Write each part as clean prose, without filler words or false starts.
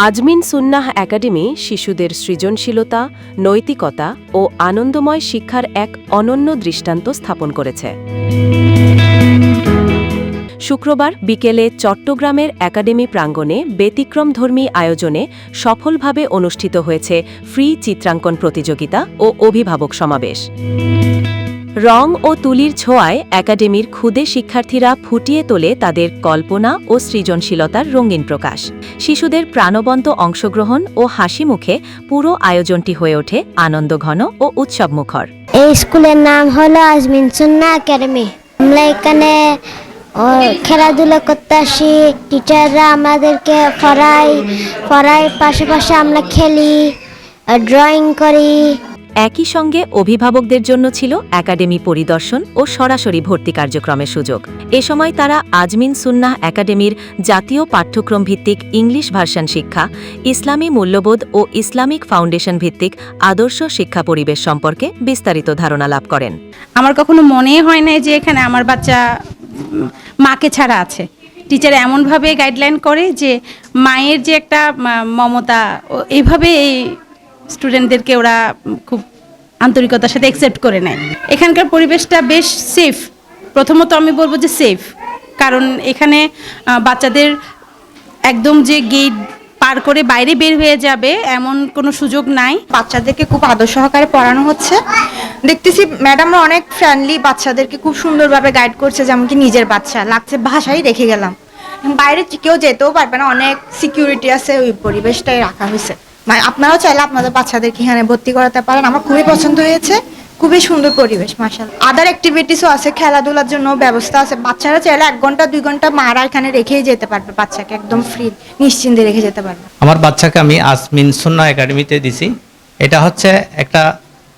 আজমিন সুন্নাহ academy শিশুদের সৃজনশীলতা, নৈতিকতা ও আনন্দময় শিক্ষার এক অনন্য দৃষ্টান্ত স্থাপন করেছে। শুক্রবার বিকেলে চট্টগ্রামের একাডেমি প্রাঙ্গণে ব্যতিক্রমধর্মী আয়োজনে সফলভাবে অনুষ্ঠিত হয়েছে ফ্রি চিত্রাঙ্কন প্রতিযোগিতা ও অভিভাবক সমাবেশ। রং ও তুলির ছোঁয়ায় একাডেমির ক্ষুদে শিক্ষার্থীরা ফুটিয়ে তোলে তাদের কল্পনা ও সৃজনশীলতার রঙিন প্রকাশ। শিশুদের প্রাণবন্ত অংশগ্রহণ ও হাসি মুখে পুরো আয়োজনটি হয়ে ওঠে আনন্দঘন ও উৎসবমুখর। এই স্কুলের নাম হলো আজমিন সুন্নাহ একাডেমি। আমরা এখানে খেলাধুলা করতে আসি, টিচাররা আমাদেরকে পড়ায় পাশাপাশি আমরা খেলি, ড্রয়িং করি। একই সঙ্গে অভিভাবকদের জন্য ছিল একাডেমি পরিদর্শন ও সরাসরি ভর্তি কার্যক্রমের সুযোগ। এ সময় তারা আজমিন সুন্নাহ একাডেমির জাতীয় পাঠ্যক্রম ভিত্তিক ইংলিশ ভার্সন শিক্ষা, ইসলামী মূল্যবোধ ও ইসলামিক ফাউন্ডেশন ভিত্তিক আদর্শ শিক্ষা পরিবেশ সম্পর্কে বিস্তারিত ধারণা লাভ করেন। আমার কখনো মনে হয় না যে এখানে আমার বাচ্চা মাকে ছাড়া আছে। টিচার এমনভাবে গাইডলাইন করে যে মায়ের যে একটা মমতা, এইভাবে এই স্টুডেন্টদেরকে ওরা খুব আন্তরিকতার সাথে অ্যাকসেপ্ট করে নেয়। এখানকার পরিবেশটা বেশ সেফ। প্রথমত আমি বলবো যে সেফ, কারণ এখানে বাচ্চাদের একদম যে গেট পার করে বাইরে বের হয়ে যাবে এমন কোনো সুযোগ নাই। বাচ্চাদেরকে খুব আদর সহকারে পড়ানো হচ্ছে। দেখতেছি ম্যাডামরা অনেক ফ্রেন্ডলি, বাচ্চাদেরকে খুব সুন্দরভাবে গাইড করছে, যেমন কি নিজের বাচ্চা লাগছে, ভাষাই রেখে গেলাম। বাইরে কেউ যেতেও পারবে না, অনেক সিকিউরিটি আছে, ওই পরিবেশটাই রাখা হয়েছে। মানে আপনারাও চাইলে আপনাদের বাচ্চাদেরকে এখানে ভর্তি করাতে পারেন। আমার খুবই পছন্দ হয়েছে, খুবই সুন্দর পরিবেশ মাশাআল্লাহ। আদার অ্যাক্টিভিটিসও আছে, খেলাধুলার জন্য ব্যবস্থা আছে। বাচ্চারা চাইলে 1 ঘন্টা 2 ঘন্টা মারা এখানে রেখেই যেতে পারবে, বাচ্চাকে একদম ফ্রি নিশ্চিন্তে রেখে যেতে পারবে। আমার বাচ্চাকে আমি আজমিন সুন্নাহ একাডেমিতে দিছি। এটা হচ্ছে একটা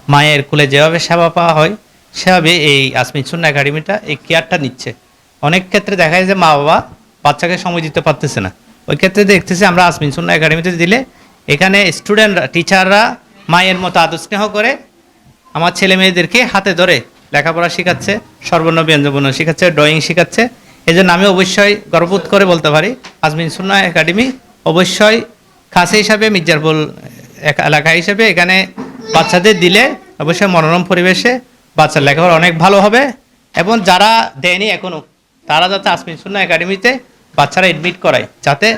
মায়ের কোলে যেভাবে সেবা পাওয়া হয় সেভাবে এই আজমিন সুন্নাহ একাডেমিটা এই কেয়ারটা নিচ্ছে। অনেক ক্ষেত্রে দেখা যায় যে মা বাবা বাচ্চাকে সময় দিতে পারতেছে না, ওই ক্ষেত্রে দেখতেছি আমরা আজমিন সুন্নাহ একাডেমিতে দিলে এখানে স্টুডেন্টরা, টিচাররা মায়ের মতো আদর স্নেহ করে আমার ছেলে মেয়েদেরকে হাতে ধরে লেখাপড়া শেখাচ্ছে, সর্বর্ণ ব্যঞ্জনবর্ণ শেখাচ্ছে, ড্রয়িং শেখাচ্ছে। এই জন্য আমি অবশ্যই গর্ববোধ করে বলতে পারি আজমিন সুন্নাহ একাডেমি অবশ্যই খাসে হিসাবে মির্জাপুর এলাকা হিসেবে এখানে বাচ্চাদের দিলে অবশ্যই মনোরম পরিবেশে বাচ্চার লেখাপড়া অনেক ভালো হবে। এবং যারা দেয়নি এখনও তারা যাতে আজমিন সুন্নাহ একাডেমিতে বাচ্চারা এডমিট করায়, যাতে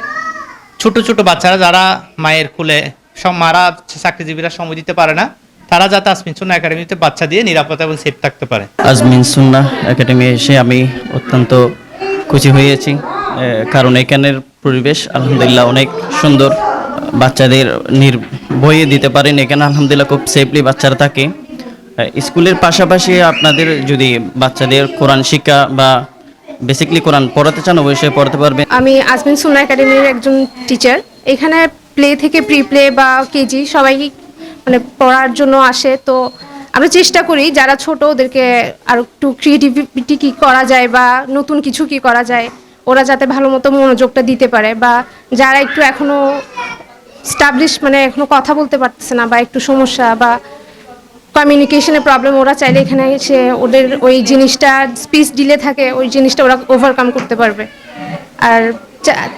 ছোট ছোট বাচ্চারা যারা মায়ের কোলে, সব মারা চাকরিজীবীরা সময় দিতে পারে না, তারা যাতে আজমিন সুন্নাহ একাডেমিতে বাচ্চা দিয়ে নিরাপদ এবং সেফ থাকতে পারে। আজমিন সুন্নাহ একাডেমি এসে আমি অত্যন্ত খুশি হয়েছি, কারণ এখানের পরিবেশ আলহামদুলিল্লাহ অনেক সুন্দর। বাচ্চাদের নির্ভয়ে দিতে পারেন এখানে, আলহামদুলিল্লাহ খুব সেফলি বাচ্চারা থাকে। স্কুলের পাশাপাশি আপনাদের যদি বাচ্চাদের কোরআন শিক্ষা বা বেসিকলি কোরআন পড়াতে চান অবশ্যই পড়াতে পারবেন। আমি আজমিন সুন্নাহ একাডেমির একজন টিচার। এখানে প্লে থেকে প্রি প্লে বা কেজি সবাই মানে পড়ার জন্য আসে। তো আমরা চেষ্টা করি যারা ছোট ওদেরকে আর একটু ক্রিয়েটিভিটি কী করা যায় বা নতুন কিছু কি করা যায়, ওরা যাতে ভালো মতো মনোযোগটা দিতে পারে। বা যারা একটু এখনও স্টাবলিশ মানে এখনও কথা বলতে পারতেছে না বা একটু সমস্যা বা কমিউনিকেশনের প্রবলেম, ওরা চাইলে এখানে এসে ওদের ওই জিনিসটা স্পিচ ডিলে থাকে, ওই জিনিসটা ওরা ওভারকাম করতে পারবে। আর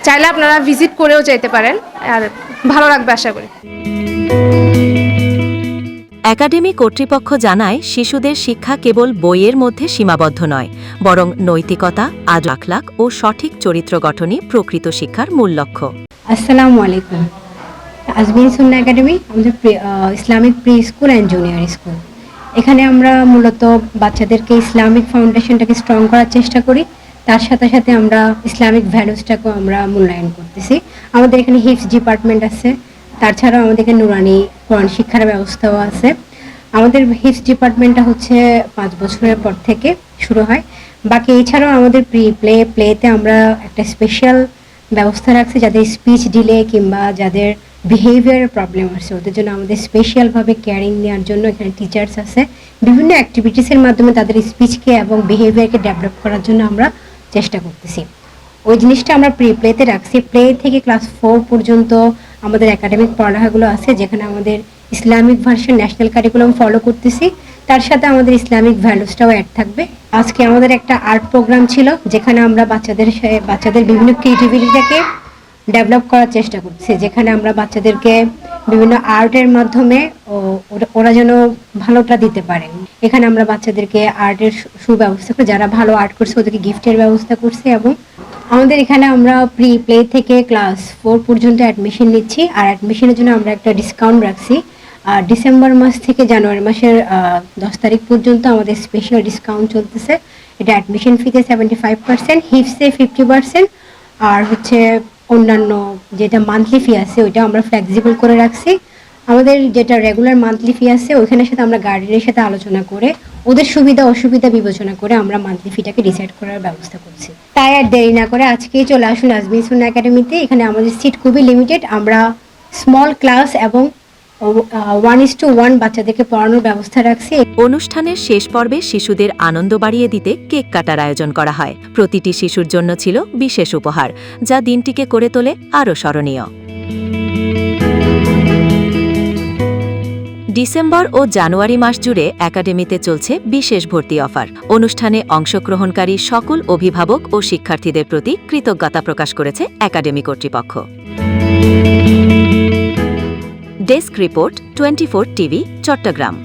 চাইলে আপনারা ভিজিট করেও যেতে পারেন, আর ভালো লাগবে আশা করি। একাডেমি কর্তৃপক্ষ জানায় শিশুদের শিক্ষা কেবল বইয়ের মধ্যে সীমাবদ্ধ নয়, বরং নৈতিকতা, আখলাক ও সঠিক চরিত্র গঠনই প্রকৃত শিক্ষার মূল লক্ষ্য। আসসালামু আলাইকুম। আজমিন সুন্নাহ একাডেমি আমাদের Islamic pre school and junior school. এখানে আমরা মূলত বাচ্চাদেরকে ইসলামিক ফাউন্ডেশনটাকে স্ট্রং করার চেষ্টা করি, তার সাথে সাথে আমরা ইসলামিক ভ্যালুসটাকেও আমরা মূল্যায়ন করতেছি। আমাদের এখানে হিফজ ডিপার্টমেন্ট আছে, তাছাড়াও আমাদের এখানে নুরানি কোরআন শিক্ষার ব্যবস্থাও আছে। আমাদের হিফজ ডিপার্টমেন্টটা হচ্ছে 5 বছরের পর থেকে শুরু হয়। বাকি এছাড়াও আমাদের প্লেতে আমরা একটা স্পেশাল ব্যবস্থা রাখছি, যাদের স্পিচ ডিলে কিংবা যাদের বিহেভিয়ারের প্রবলেম আছে ওদের জন্য আমাদের স্পেশালভাবে কেয়ারিং নেওয়ার জন্য এখানে টিচার্স আছে। বিভিন্ন অ্যাক্টিভিটিসের মাধ্যমে তাদের স্পিচকে এবং বিহেভিয়ারকে ডেভেলপ করার জন্য আমরা চেষ্টা করতেছি। ওই জিনিসটা আমরা প্লেতে রাখছি। প্লে থেকে ক্লাস 4 পর্যন্ত আমাদের একাডেমিক পড়ালেখাগুলো আছে, যেখানে আমাদের Islamic version national curriculum follow করতেছি, তার সাথে আমাদের ইসলামিক ভ্যালুসটাও অ্যাড থাকবে। আজকে আমাদের একটা আর্ট প্রোগ্রাম ছিল, যেখানে আমরা বাচ্চাদের বিভিন্ন ক্রিয়েটিভিটিটাকে ডেভেলপ করার চেষ্টা করছি, যেখানে আমরা বাচ্চাদেরকে বিভিন্ন আর্টের মাধ্যমে ওরা যেন ভালোটা দিতে পারে। এখানে আমরা বাচ্চাদেরকে আর্টের সুব্যবস্থা করি, যারা ভালো আর্ট করছে ওদেরকে গিফটের ব্যবস্থা করছি। এবং আমাদের এখানে আমরা প্রি প্লে থেকে ক্লাস 4 পর্যন্ত অ্যাডমিশন নিচ্ছি, আর অ্যাডমিশনের জন্য আমরা একটা ডিসকাউন্ট রাখছি। আর ডিসেম্বর মাস থেকে জানুয়ারি মাসের 10 তারিখ পর্যন্ত আমাদের স্পেশাল ডিসকাউন্ট চলতেছে। এটা অ্যাডমিশন ফিতে 75%, হিপসে 50%, আর হচ্ছে অন্যান্য যেটা মান্থলি ফি আছে ওইটা আমরা ফ্লেক্সিবল করে রাখছি। আমাদের যেটা রেগুলার মান্থলি ফি আছে ওইখানের সাথে আমরা গার্ডিয়ানের সাথে আলোচনা করে ওদের সুবিধা অসুবিধা বিবেচনা করে আমরা মান্থলি ফিটাকে ডিসাইড করার ব্যবস্থা করছি। তাই আর দেরি না করে আজকেই চলে আসুন আজমিন সুন্নাহ একাডেমিতে। এখানে আমাদের সিট খুবই লিমিটেড। আমরা স্মল ক্লাস এবং 1:1 বাচ্চাদেরকে পড়ানোর ব্যবস্থা রাখছি। অনুষ্ঠানের শেষ পর্বে শিশুদের আনন্দ বাড়িয়ে দিতে কেক কাটার আয়োজন করা হয়। প্রতিটি শিশুর জন্য ছিল বিশেষ উপহার, যা দিনটিকে করে তোলে আরও স্মরণীয়। ডিসেম্বর ও জানুয়ারি মাস জুড়ে একাডেমিতে চলছে বিশেষ ভর্তি অফার। অনুষ্ঠানে অংশগ্রহণকারী সকল অভিভাবক ও শিক্ষার্থীদের প্রতি কৃতজ্ঞতা প্রকাশ করেছে একাডেমি কর্তৃপক্ষ। Desk report 24 TV, Chittagong.